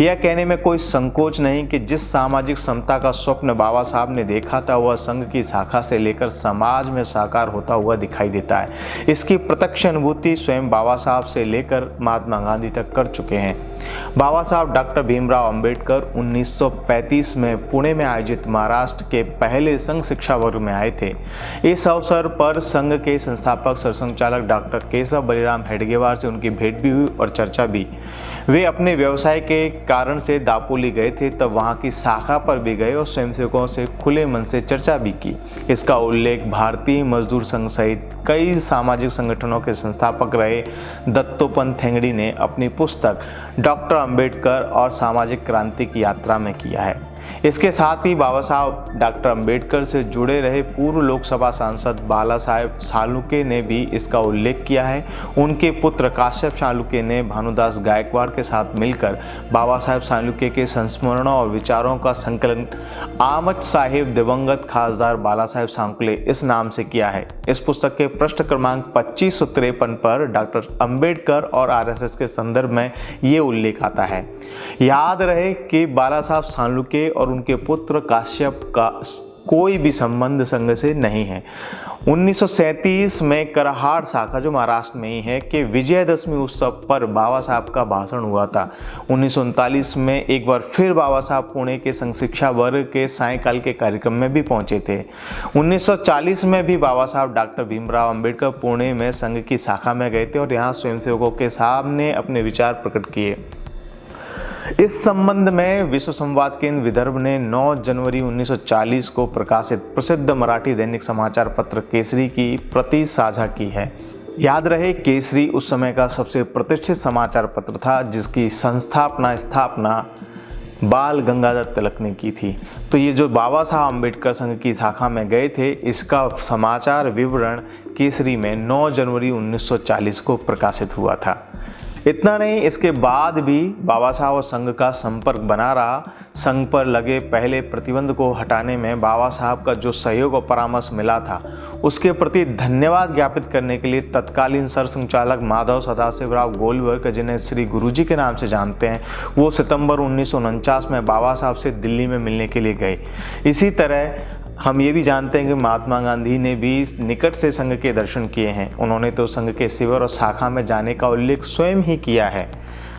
यह कहने में कोई संकोच नहीं कि जिस सामाजिक समता का स्वप्न बाबा साहब ने देखा था वह संघ की शाखा से लेकर समाज में साकार होता हुआ दिखाई देता है। इसकी प्रत्यक्ष अनुभूति स्वयं बाबा साहब से लेकर महात्मा गांधी तक कर चुके हैं। बाबा साहब डॉक्टर भीमराव अंबेडकर 1935 में पुणे में आयोजित महाराष्ट्र के पहले संघ शिक्षा वर्ग में आए थे। इस अवसर पर संघ के संस्थापक सरसंघचालक डॉक्टर केशव बलिराम हेडगेवार से उनकी भेंट भी हुई और चर्चा भी। वे अपने व्यवसाय के कारण से दापोली गए थे, तब वहां की शाखा पर भी गए और स्वयंसेवकों से खुले मन से चर्चा भी की। इसका उल्लेख भारतीय मजदूर संघ सहित कई सामाजिक संगठनों के संस्थापक रहे दत्तोपंत ठेंगड़ी ने अपनी पुस्तक डॉक्टर अंबेडकर और सामाजिक क्रांति की यात्रा में किया है। इसके साथ ही बाबा साहब डॉक्टर अंबेडकर से जुड़े रहे पूर्व लोकसभा सांसद बाला साहेब सालुके ने भी इसका उल्लेख किया है। उनके पुत्र काश्यप सालुके ने भानुदास गायकवाड़ के साथ मिलकर बाबा साहेब सालुके के संस्मरणों और विचारों का संकलन आमच साहिब दिवंगत खासदार बाला साहेब सांकुले इस नाम से किया है। इस पुस्तक के पृष्ठ क्रमांक 2553 पर डॉक्टर अंबेडकर और आरएसएस के संदर्भ में ये उल्लेख आता है। याद रहे कि बाला साहब सालुके और उनके पुत्र काश्यप का कोई भी संबंध संघ से नहीं है। 1937 में करहाड़ शाखा, जो महाराष्ट्र में ही है, के विजयदशमी उत्सव पर बाबा साहब का भाषण हुआ था। 1939 में एक बार फिर बाबा साहब पुणे के संघ शिक्षा वर्ग के सायंकाल के कार्यक्रम में भी पहुंचे थे। 1940 में भी बाबा साहब डॉक्टर भीमराव अंबेडकर पुणे में संघ की शाखा में गए थे और यहाँ स्वयंसेवकों के सामने अपने विचार प्रकट किए। इस संबंध में विश्व संवाद केंद्र विदर्भ ने 9 जनवरी 1940 को प्रकाशित प्रसिद्ध मराठी दैनिक समाचार पत्र केसरी की प्रति साझा की है। याद रहे, केसरी उस समय का सबसे प्रतिष्ठित समाचार पत्र था जिसकी स्थापना बाल गंगाधर तिलक ने की थी। तो ये जो बाबा साहब अंबेडकर संघ की शाखा में गए थे, इसका समाचार विवरण केसरी में 9 जनवरी 1940 को प्रकाशित हुआ था। इतना नहीं, इसके बाद भी बाबा साहब और संघ का संपर्क बना रहा। संघ पर लगे पहले प्रतिबंध को हटाने में बाबा साहब का जो सहयोग और परामर्श मिला था, उसके प्रति धन्यवाद ज्ञापित करने के लिए तत्कालीन सरसंघचालक माधव सदाशिवराव गोलवर्ग, जिन्हें श्री गुरुजी के नाम से जानते हैं, वो सितंबर 1949 में बाबा साहब से दिल्ली में मिलने के लिए गए। इसी तरह हम ये भी जानते हैं कि महात्मा गांधी ने भी निकट से संघ के दर्शन किए हैं। उन्होंने तो संघ के शिविर और शाखा में जाने का उल्लेख स्वयं ही किया है।